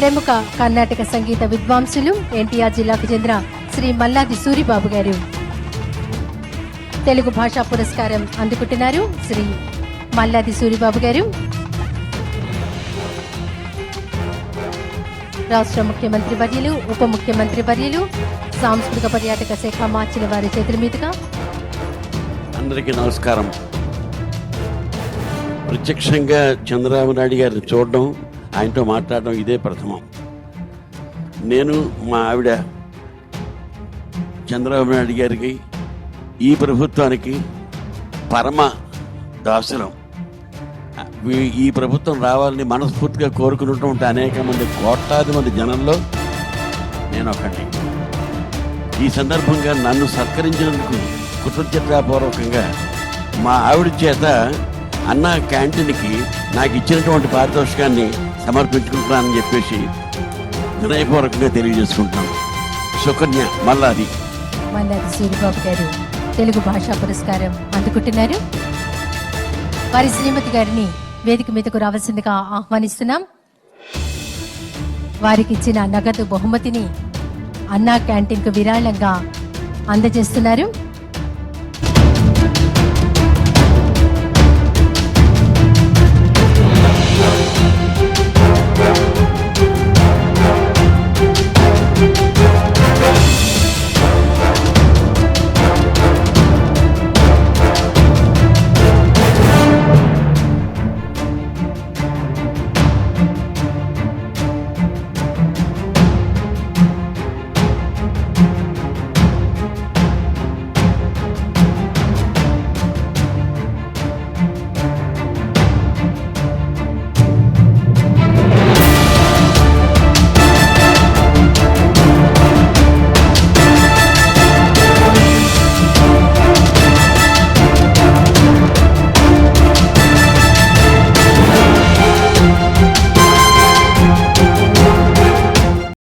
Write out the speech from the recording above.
ప్రముఖ కర్ణాటక సంగీత విద్వాంసులు ఎన్టీఆర్ జిల్లాకు చెందిన శ్రీ మల్లాది సూరిబాబు గారు తెలుగు భాషా పురస్కారం అందుకుంటున్నారు. శ్రీ మల్లాది సూరిబాబు గారు రాష్ట్ర ముఖ్యమంత్రి వర్యులు, ఉప ముఖ్యమంత్రి వర్యులు, సాంస్కృతిక పర్యాటక శాఖ మార్చిన వారి చేతుల మీదుగా. అందరికీ నమస్కారం. ప్రత్యక్షంగా చంద్రబాబు నాయుడు గారిని చూడడం, ఆయనతో మాట్లాడడం ఇదే ప్రథమం. నేను మా ఆవిడ చంద్రబాబు నాయుడు గారికి, ఈ ప్రభుత్వానికి పరమ దాసులం. ఈ ప్రభుత్వం రావాలని మనస్ఫూర్తిగా కోరుకుంటూ అనేక మంది, కోట్లాది మంది జనంలో నేను ఒకటి. ఈ సందర్భంగా నన్ను సత్కరించినందుకు కృతజ్ఞతాపూర్వకంగా మా ఆవిడ చేత అన్న క్యాంటీన్కి నాకు ఇచ్చినటువంటి పారితోషికాన్ని సమర్పించుకుంటున్నానని చెప్పేసి వినయపూర్వకంగా తెలియజేసుకుంటున్నాను. సుకన్య మల్లాది సూరిబాబు గారు తెలుగు భాషా పురస్కారం అందుకుంటున్నారు. వారి శ్రీమతి గారిని వేదిక మీదకు రావాల్సిందిగా ఆహ్వానిస్తున్నాం. వారికి ఇచ్చిన నగదు బహుమతిని అన్నా క్యాంటీన్కు విరాళంగా అందజేస్తున్నారు.